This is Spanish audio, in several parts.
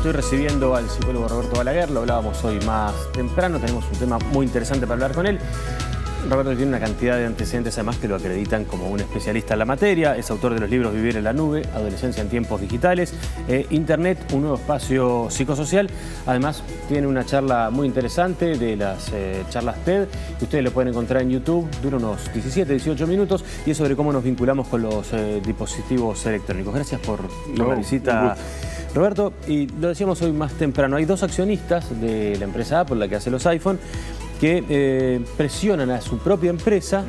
Estoy recibiendo al psicólogo Roberto Balaguer, lo hablábamos hoy más temprano, tenemos un tema muy interesante para hablar con él. Roberto tiene una cantidad de antecedentes además que lo acreditan como un especialista en la materia, es autor de los libros Vivir en la Nube, Adolescencia en Tiempos Digitales, Internet, un nuevo espacio psicosocial. Además tiene una charla muy interesante de las charlas TED, que ustedes lo pueden encontrar en YouTube, dura unos 17-18 minutos y es sobre cómo nos vinculamos con los dispositivos electrónicos. Gracias por la visita, Roberto. Y lo decíamos hoy más temprano, hay dos accionistas de la empresa Apple, la que hace los iPhone, que presionan a su propia empresa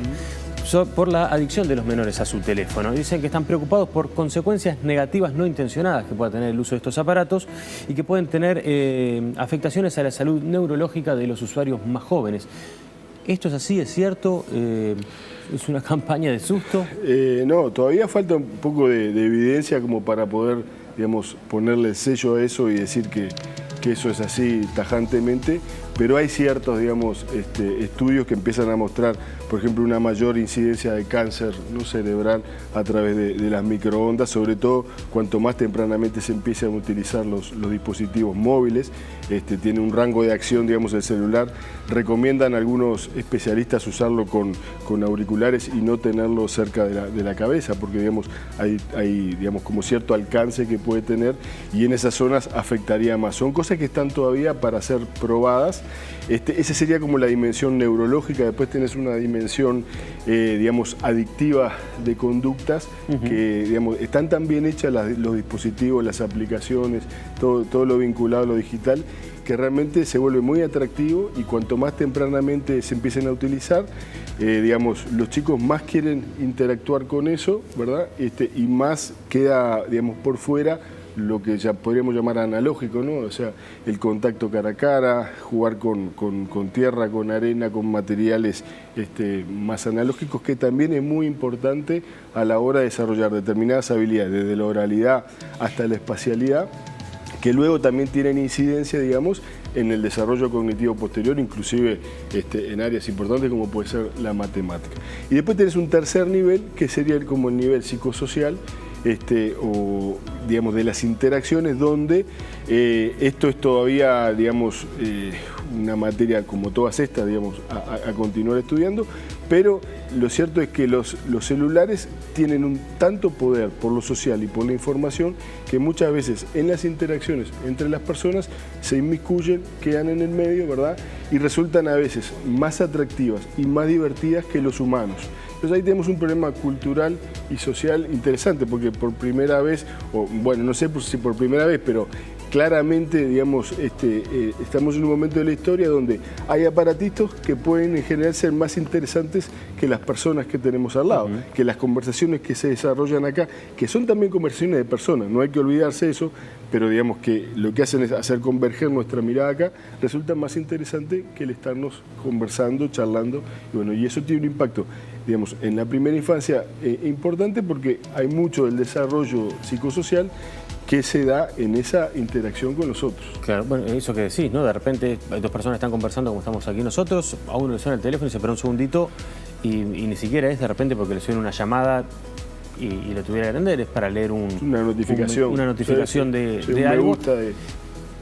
por la adicción de los menores a su teléfono. Dicen que están preocupados por consecuencias negativas no intencionadas que pueda tener el uso de estos aparatos y que pueden tener afectaciones a la salud neurológica de los usuarios más jóvenes. ¿Esto es así? ¿Es cierto? ¿Es una campaña de susto? No, todavía falta un poco de evidencia como para poder, digamos, ponerle el sello a eso y decir que eso es así tajantemente, pero hay ciertos, digamos, estudios que empiezan a mostrar, por ejemplo, una mayor incidencia de cáncer no cerebral a través de las microondas, sobre todo cuanto más tempranamente se empiezan a utilizar los dispositivos móviles. Tiene un rango de acción, digamos, el celular. Recomiendan algunos especialistas usarlo con auriculares y no tenerlo cerca de la cabeza, porque, digamos, hay digamos, como cierto alcance que puede tener y en esas zonas afectaría más. Son cosas que están todavía para ser probadas. Esa sería como la dimensión neurológica. Después tenés una dimensión, digamos, adictiva de conductas que, digamos, están tan bien hechas los dispositivos, las aplicaciones, todo lo vinculado a lo digital, que realmente se vuelve muy atractivo y cuanto más tempranamente se empiecen a utilizar, digamos, los chicos más quieren interactuar con eso, ¿verdad? Y más queda, digamos, por fuera lo que ya podríamos llamar analógico, ¿no? O sea, el contacto cara a cara, jugar con tierra, con arena, con materiales más analógicos, que también es muy importante a la hora de desarrollar determinadas habilidades, desde la oralidad hasta la espacialidad, que luego también tienen incidencia, digamos, en el desarrollo cognitivo posterior, inclusive en áreas importantes como puede ser la matemática. Y después tenés un tercer nivel, que sería como el nivel psicosocial, o digamos de las interacciones, donde esto es todavía, digamos, una materia como todas estas, digamos, a continuar estudiando, pero lo cierto es que los celulares tienen un tanto poder por lo social y por la información que muchas veces en las interacciones entre las personas se inmiscuyen, quedan en el medio, ¿verdad? Y resultan a veces más atractivas y más divertidas que los humanos. Entonces ahí tenemos un problema cultural y social interesante, porque por primera vez, o bueno, no sé si por primera vez, pero claramente, digamos, estamos en un momento de la historia donde hay aparatitos que pueden en general ser más interesantes que las personas que tenemos al lado, que las conversaciones que se desarrollan acá, que son también conversaciones de personas, no hay que olvidarse eso, pero digamos que lo que hacen es hacer converger nuestra mirada acá, resulta más interesante que el estarnos conversando, charlando, y bueno, y eso tiene un impacto, digamos, en la primera infancia importante, porque hay mucho del desarrollo psicosocial que se da en esa interacción con los otros. Claro, bueno, eso que decís, ¿no? De repente dos personas están conversando como estamos aquí nosotros, a uno le suena el teléfono y se espera un segundito y ni siquiera es de repente porque le suena una llamada y lo tuviera que atender, es para leer una notificación, de algo.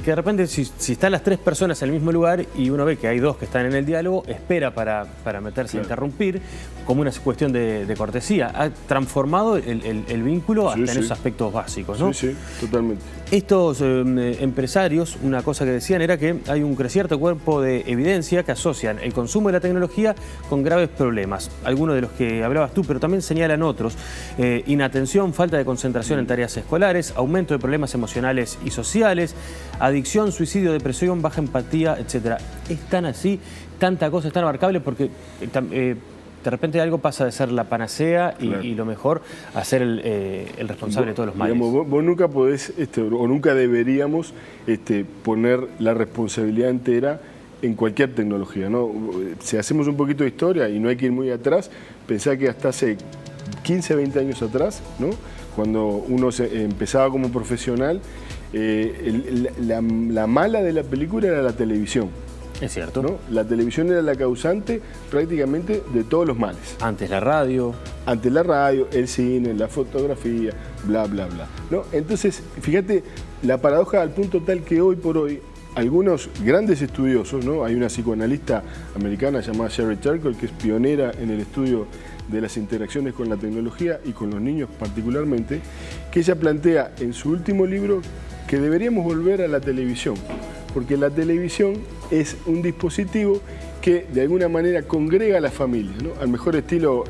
Que de repente si están las tres personas en el mismo lugar y uno ve que hay dos que están en el diálogo, espera para meterse a interrumpir, como una cuestión de cortesía. Ha transformado el vínculo hasta en esos aspectos básicos, ¿no? Sí, totalmente. Estos empresarios, una cosa que decían era que hay un creciente cuerpo de evidencia que asocian el consumo de la tecnología con graves problemas. Algunos de los que hablabas tú, pero también señalan otros. Inatención, falta de concentración en tareas escolares, aumento de problemas emocionales y sociales, adicción, suicidio, depresión, baja empatía, etc. ¿Es tan así? ¿Tanta cosa es tan abarcable? Porque de repente algo pasa de ser la panacea y lo mejor a ser el responsable de todos los males. Digamos, vos nunca podés, o nunca deberíamos poner la responsabilidad entera en cualquier tecnología, ¿no? Si hacemos un poquito de historia, y no hay que ir muy atrás, pensá que hasta hace 15, 20 años atrás, ¿no? Cuando uno empezaba como profesional, la mala de la película era la televisión. Es cierto. ¿no? La televisión era la causante prácticamente de todos los males. Antes la radio. Antes la radio, el cine, la fotografía, bla, bla, bla, ¿no? Entonces, fíjate, la paradoja al punto tal que hoy por hoy algunos grandes estudiosos, ¿no? Hay una psicoanalista americana llamada Sherry Turkle, que es pionera en el estudio de las interacciones con la tecnología y con los niños particularmente, que ella plantea en su último libro que deberíamos volver a la televisión, porque la televisión es un dispositivo que de alguna manera congrega a las familias, ¿no? Al mejor estilo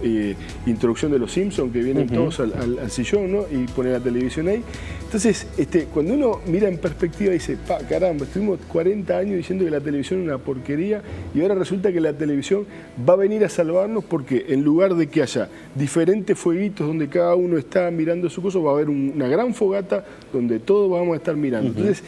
introducción de los Simpsons, que vienen todos al sillón, ¿no? Y ponen la televisión ahí. Entonces, cuando uno mira en perspectiva dice, caramba, estuvimos 40 años diciendo que la televisión es una porquería y ahora resulta que la televisión va a venir a salvarnos porque en lugar de que haya diferentes fueguitos donde cada uno está mirando su cosa, va a haber una gran fogata donde todos vamos a estar mirando. Entonces,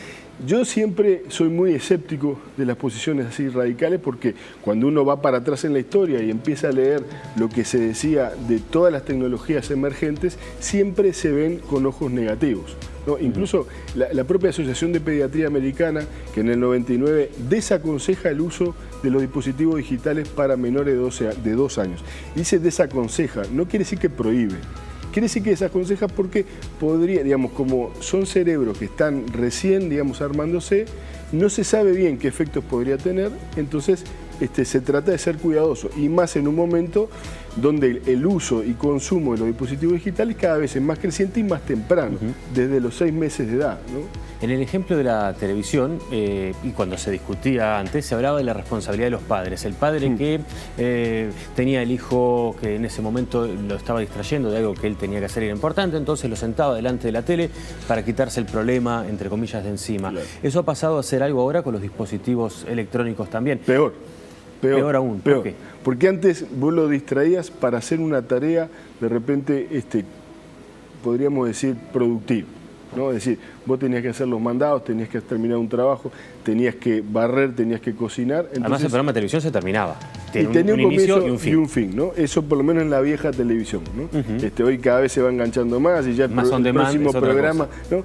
yo siempre soy muy escéptico de las posiciones así radicales porque cuando uno va para atrás en la historia y empieza a leer lo que se decía de todas las tecnologías emergentes, siempre se ven con ojos negativos, ¿no? Incluso la propia Asociación de Pediatría Americana, que en el 99 desaconseja el uso de los dispositivos digitales para menores de 2 años. Dice desaconseja, no quiere decir que prohíbe. Quiere decir que desaconseja porque podría, digamos, como son cerebros que están recién, digamos, armándose, no se sabe bien qué efectos podría tener, entonces se trata de ser cuidadoso y más en un momento donde el uso y consumo de los dispositivos digitales cada vez es más creciente y más temprano, desde los 6 meses de edad, ¿no? En el ejemplo de la televisión, y cuando se discutía antes, se hablaba de la responsabilidad de los padres. El padre que tenía el hijo que en ese momento lo estaba distrayendo de algo que él tenía que hacer era importante, entonces lo sentaba delante de la tele para quitarse el problema, entre comillas, de encima. Claro. Eso ha pasado a ser algo ahora con los dispositivos electrónicos también. Peor aún. Peor. ¿Por qué? Porque antes vos lo distraías para hacer una tarea de repente, podríamos decir, productiva, ¿no? Es decir, vos tenías que hacer los mandados, tenías que terminar un trabajo, tenías que barrer, tenías que cocinar. Entonces, además el programa de televisión se terminaba. Tenía un inicio comienzo y un fin, ¿no? Eso por lo menos en la vieja televisión, ¿no? Hoy cada vez se va enganchando más y ya el próximo programa, ¿no?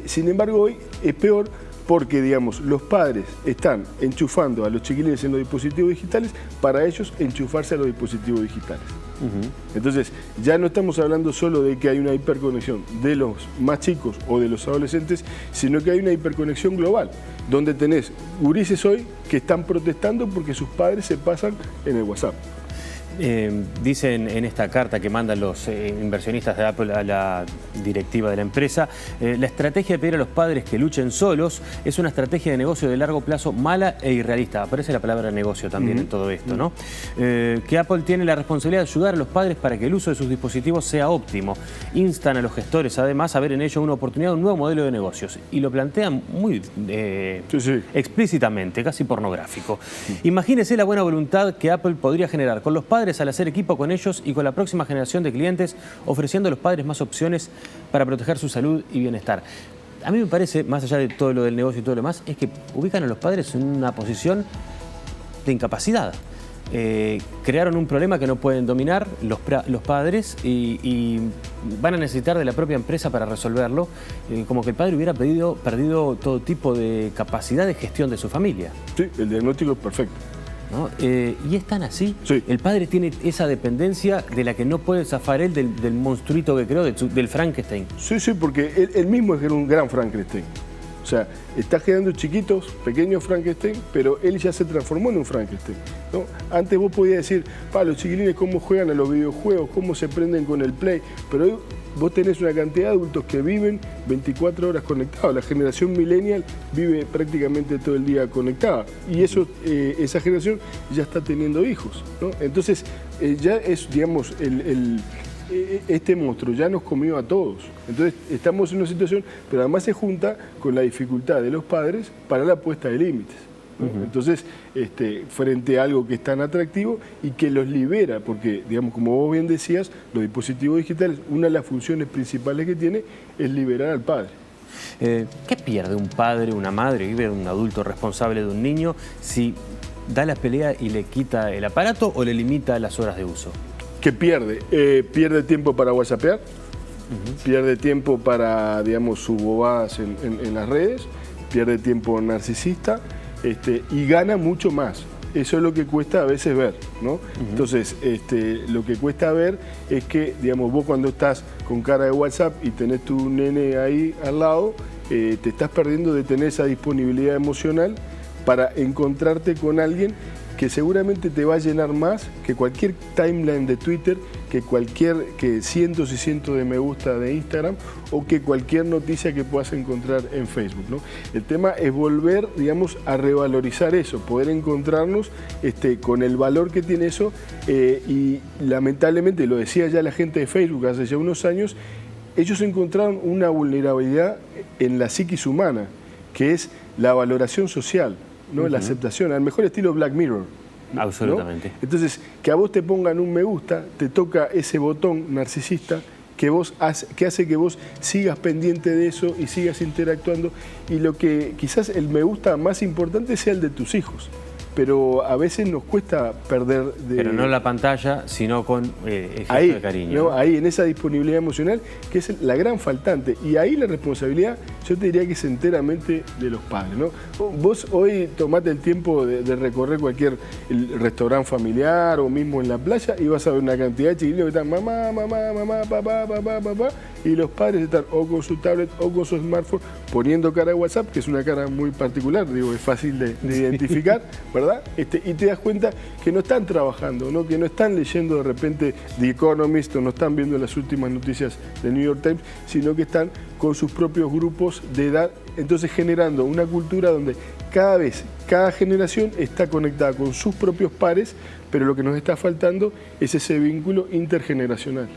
Sin embargo, hoy es peor porque, digamos, los padres están enchufando a los chiquilines en los dispositivos digitales para ellos enchufarse a los dispositivos digitales. Entonces, ya no estamos hablando solo de que hay una hiperconexión de los más chicos o de los adolescentes, sino que hay una hiperconexión global, donde tenés gurises hoy que están protestando porque sus padres se pasan en el WhatsApp. Dicen en esta carta que mandan los inversionistas de Apple a la directiva de la empresa, la estrategia de pedir a los padres que luchen solos es una estrategia de negocio de largo plazo mala e irrealista. Aparece la palabra negocio también en todo esto, ¿no? Que Apple tiene la responsabilidad de ayudar a los padres para que el uso de sus dispositivos sea óptimo. Instan a los gestores, además, a ver en ello una oportunidad de un nuevo modelo de negocios. Y lo plantean muy explícitamente, casi pornográfico. Imagínese la buena voluntad que Apple podría generar con los padres al hacer equipo con ellos y con la próxima generación de clientes, ofreciendo a los padres más opciones para proteger su salud y bienestar. A mí me parece, más allá de todo lo del negocio y todo lo demás, es que ubican a los padres en una posición de incapacidad. Crearon un problema que no pueden dominar los padres y van a necesitar de la propia empresa para resolverlo, como que el padre hubiera perdido todo tipo de capacidad de gestión de su familia. Sí, el diagnóstico es perfecto. ¿No? ¿Y es tan así? Sí. El padre tiene esa dependencia de la que no puede zafar él del monstruito que creó, del Frankenstein. Sí, porque él mismo es un gran Frankenstein. O sea, está generando chiquitos, pequeños Frankenstein, pero él ya se transformó en un Frankenstein, ¿no? Antes vos podías decir, los chiquilines cómo juegan a los videojuegos, cómo se prenden con el Play, pero hoy vos tenés una cantidad de adultos que viven 24 horas conectados. La generación millennial vive prácticamente todo el día conectada y esa generación ya está teniendo hijos, ¿no? Entonces, ya es, digamos, este monstruo ya nos comió a todos. Entonces estamos en una situación, pero además se junta con la dificultad de los padres para la puesta de límites, ¿no? Entonces, frente a algo que es tan atractivo y que los libera, porque, digamos, como vos bien decías, los dispositivos digitales, una de las funciones principales que tiene es liberar al padre. ¿Qué pierde un padre, una madre, un adulto responsable de un niño si da la pelea y le quita el aparato o le limita las horas de uso? ¿Qué pierde? Pierde tiempo para whatsappear, pierde tiempo para, digamos, sus bobadas en las redes, pierde tiempo narcisista y gana mucho más. Eso es lo que cuesta a veces ver, ¿no? Entonces, lo que cuesta ver es que, digamos, vos cuando estás con cara de WhatsApp y tenés tu nene ahí al lado, te estás perdiendo de tener esa disponibilidad emocional para encontrarte con alguien que seguramente te va a llenar más que cualquier timeline de Twitter, que cientos y cientos de me gusta de Instagram o que cualquier noticia que puedas encontrar en Facebook, ¿no? El tema es volver, digamos, a revalorizar eso, poder encontrarnos con el valor que tiene eso y lamentablemente, lo decía ya la gente de Facebook hace ya unos años, ellos encontraron una vulnerabilidad en la psiquis humana, que es la valoración social, ¿no? La aceptación, al mejor estilo Black Mirror. Absolutamente. ¿No? Entonces, que a vos te pongan un me gusta, te toca ese botón narcisista que hace que vos sigas pendiente de eso y sigas interactuando. Y lo que quizás el me gusta más importante sea el de tus hijos. Pero a veces nos cuesta perder de... Pero no en la pantalla, sino con gesto ahí, de cariño. ¿no? Ahí, en esa disponibilidad emocional, que es la gran faltante. Y ahí la responsabilidad, yo te diría que es enteramente de los padres, ¿no? Vos hoy tomate el tiempo de recorrer cualquier restaurante familiar o mismo en la playa y vas a ver una cantidad de chiquillos que están mamá, mamá, mamá, papá, papá, papá, y los padres están o con su tablet o con su smartphone poniendo cara de WhatsApp, que es una cara muy particular, digo, es fácil de identificar, ¿verdad? Y te das cuenta que no están trabajando, ¿no? Que no están leyendo de repente The Economist o no están viendo las últimas noticias de New York Times, sino que están con sus propios grupos de edad, entonces generando una cultura donde cada generación está conectada con sus propios pares, pero lo que nos está faltando es ese vínculo intergeneracional.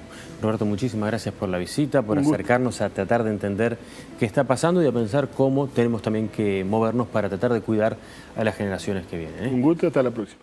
Roberto, muchísimas gracias por la visita, por acercarnos a tratar de entender qué está pasando y a pensar cómo tenemos también que movernos para tratar de cuidar a las generaciones que vienen. Un gusto, hasta la próxima.